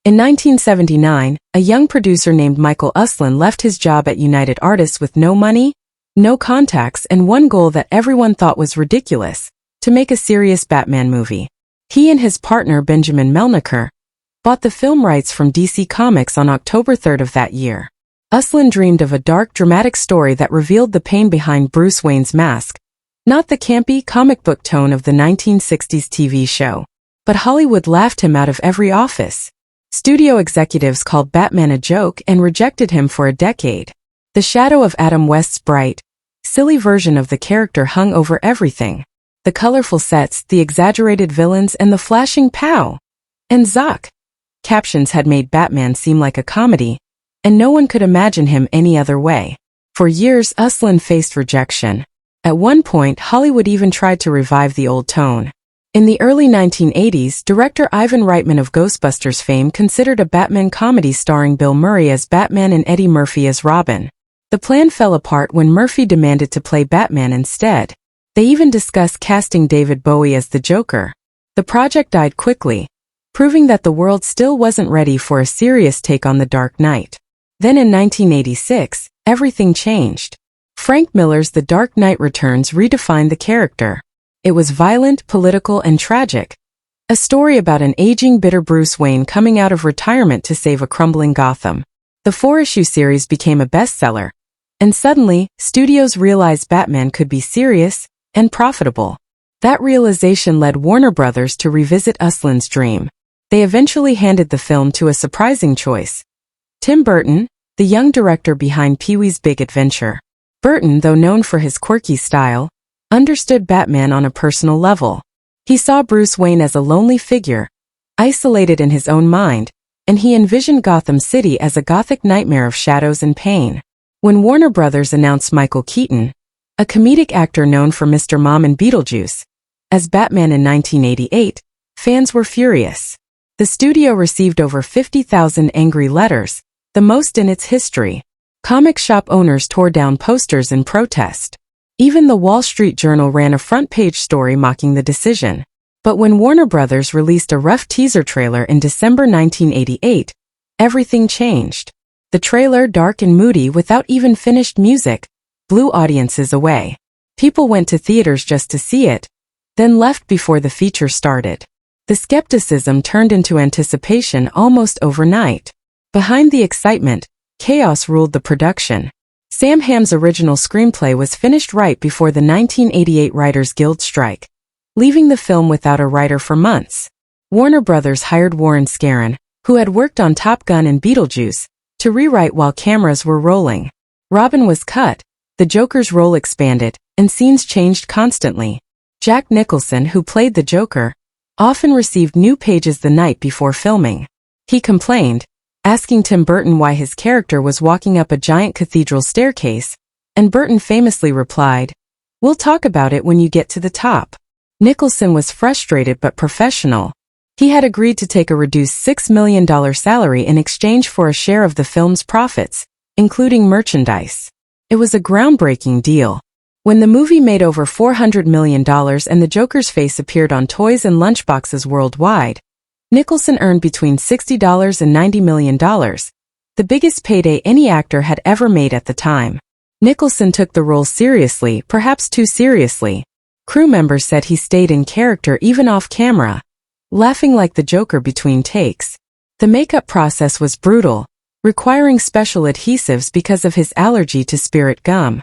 In 1979, a young producer named Michael Uslan left his job at United Artists with no money, no contacts, and one goal that everyone thought was ridiculous: to make a serious Batman movie. He and his partner Benjamin Melniker bought the film rights from DC Comics on October 3rd of that year. Uslan dreamed of a dark, dramatic story that revealed the pain behind Bruce Wayne's mask, not the campy, comic book tone of the 1960s TV show. But Hollywood laughed him out of every office. Studio executives called Batman a joke and rejected him for a decade. The shadow of Adam West's bright, silly version of the character hung over everything. The colorful sets, the exaggerated villains, and the flashing pow and zock captions had made Batman seem like a comedy, and no one could imagine him any other way. For years, Uslan faced rejection. At one point, Hollywood even tried to revive the old tone. In the early 1980s, director Ivan Reitman of Ghostbusters fame considered a Batman comedy starring Bill Murray as Batman and Eddie Murphy as Robin. The plan fell apart when Murphy demanded to play Batman instead. They even discussed casting David Bowie as the Joker. The project died quickly, proving that the world still wasn't ready for a serious take on The Dark Knight. Then in 1986, everything changed. Frank Miller's The Dark Knight Returns redefined the character. It was violent, political, and tragic. A story about an aging, bitter Bruce Wayne coming out of retirement to save a crumbling Gotham. The 4-issue series became a bestseller, and suddenly, studios realized Batman could be serious and profitable. That realization led Warner Brothers to revisit Uslan's dream. They eventually handed the film to a surprising choice: Tim Burton, the young director behind Pee-wee's Big Adventure. Burton, though known for his quirky style, understood Batman on a personal level. He saw Bruce Wayne as a lonely figure, isolated in his own mind, and he envisioned Gotham City as a gothic nightmare of shadows and pain. When Warner Brothers announced Michael Keaton, a comedic actor known for Mr. Mom and Beetlejuice, as Batman in 1988, fans were furious. The studio received over 50,000 angry letters, the most in its history. Comic shop owners tore down posters in protest. Even the Wall Street Journal ran a front-page story mocking the decision. But when Warner Brothers released a rough teaser trailer in December 1988, everything changed. The trailer, dark and moody without even finished music, blew audiences away. People went to theaters just to see it, then left before the feature started. The skepticism turned into anticipation almost overnight. Behind the excitement, chaos ruled the production. Sam Hamm's original screenplay was finished right before the 1988 Writers Guild strike, leaving the film without a writer for months. Warner Brothers hired Warren Scarron, who had worked on Top Gun and Beetlejuice, to rewrite while cameras were rolling. Robin was cut, the Joker's role expanded, and scenes changed constantly. Jack Nicholson, who played the Joker, often received new pages the night before filming. He complained, asking Tim Burton why his character was walking up a giant cathedral staircase, and Burton famously replied, "We'll talk about it when you get to the top." Nicholson was frustrated but professional. He had agreed to take a reduced $6 million salary in exchange for a share of the film's profits, including merchandise. It was a groundbreaking deal. When the movie made over $400 million and the Joker's face appeared on toys and lunchboxes worldwide, Nicholson earned between $60 and $90 million, the biggest payday any actor had ever made at the time. Nicholson took the role seriously, perhaps too seriously. Crew members said he stayed in character even off camera, laughing like the Joker between takes. The makeup process was brutal, requiring special adhesives because of his allergy to spirit gum.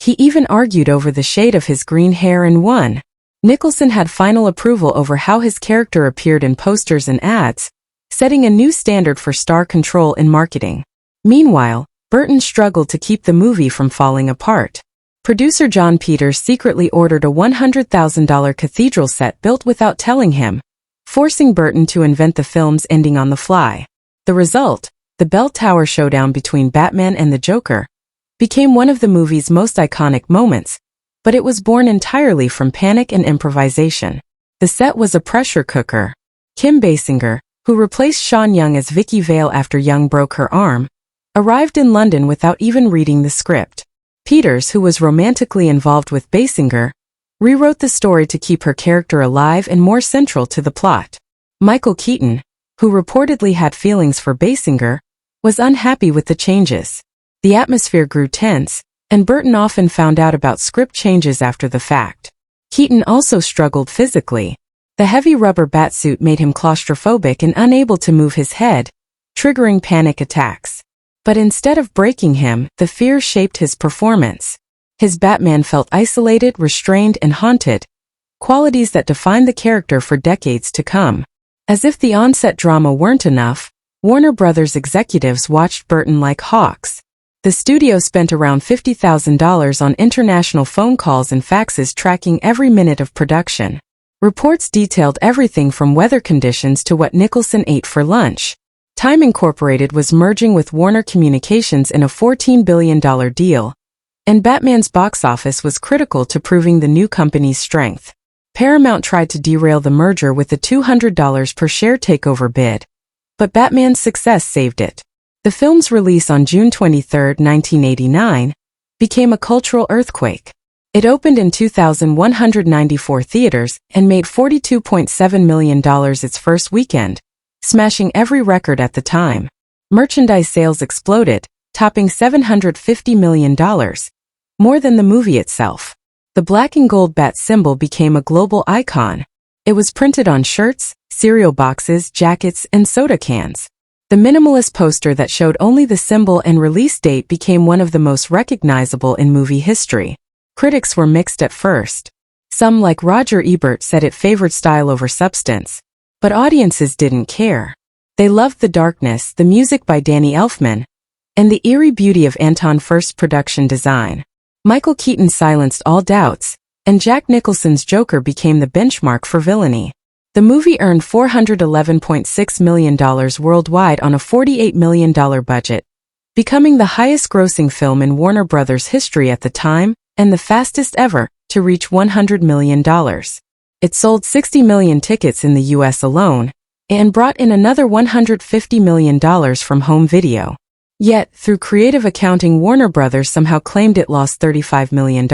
He even argued over the shade of his green hair and won. Nicholson had final approval over how his character appeared in posters and ads, setting a new standard for star control in marketing. Meanwhile, Burton struggled to keep the movie from falling apart. Producer John Peters secretly ordered a $100,000 cathedral set built without telling him, forcing Burton to invent the film's ending on the fly. The result, the Bell Tower showdown between Batman and the Joker, became one of the movie's most iconic moments, but it was born entirely from panic and improvisation. The set was a pressure cooker. Kim Basinger, who replaced Sean Young as Vicky Vale after Young broke her arm, arrived in London without even reading the script. Peters, who was romantically involved with Basinger, rewrote the story to keep her character alive and more central to the plot. Michael Keaton, who reportedly had feelings for Basinger, was unhappy with the changes. The atmosphere grew tense, and Burton often found out about script changes after the fact. Keaton also struggled physically. The heavy rubber batsuit made him claustrophobic and unable to move his head, triggering panic attacks. But instead of breaking him, the fear shaped his performance. His Batman felt isolated, restrained, and haunted, qualities that defined the character for decades to come. As if the on-set drama weren't enough, Warner Brothers executives watched Burton like hawks. The studio spent around $50,000 on international phone calls and faxes tracking every minute of production. Reports detailed everything from weather conditions to what Nicholson ate for lunch. Time Incorporated was merging with Warner Communications in a $14 billion deal, and Batman's box office was critical to proving the new company's strength. Paramount tried to derail the merger with a $200 per share takeover bid, but Batman's success saved it. The film's release on June 23, 1989, became a cultural earthquake. It opened in 2,194 theaters and made $42.7 million its first weekend, smashing every record at the time. Merchandise sales exploded, topping $750 million, more than the movie itself. The black and gold bat symbol became a global icon. It was printed on shirts, cereal boxes, jackets, and soda cans. The minimalist poster that showed only the symbol and release date became one of the most recognizable in movie history. Critics were mixed at first. Some, like Roger Ebert, said it favored style over substance. But audiences didn't care. They loved the darkness, the music by Danny Elfman, and the eerie beauty of Anton Furst's production design. Michael Keaton silenced all doubts, and Jack Nicholson's Joker became the benchmark for villainy. The movie earned $411.6 million worldwide on a $48 million budget, becoming the highest-grossing film in Warner Brothers history at the time, and the fastest ever to reach $100 million. It sold 60 million tickets in the US alone, and brought in another $150 million from home video. Yet, through creative accounting, Warner Brothers somehow claimed it lost $35 million.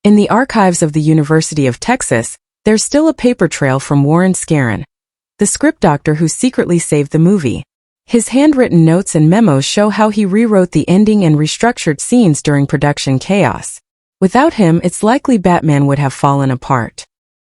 In the archives of the University of Texas, there's still a paper trail from Warren Scarron, the script doctor who secretly saved the movie. His handwritten notes and memos show how he rewrote the ending and restructured scenes during production chaos. Without him, it's likely Batman would have fallen apart.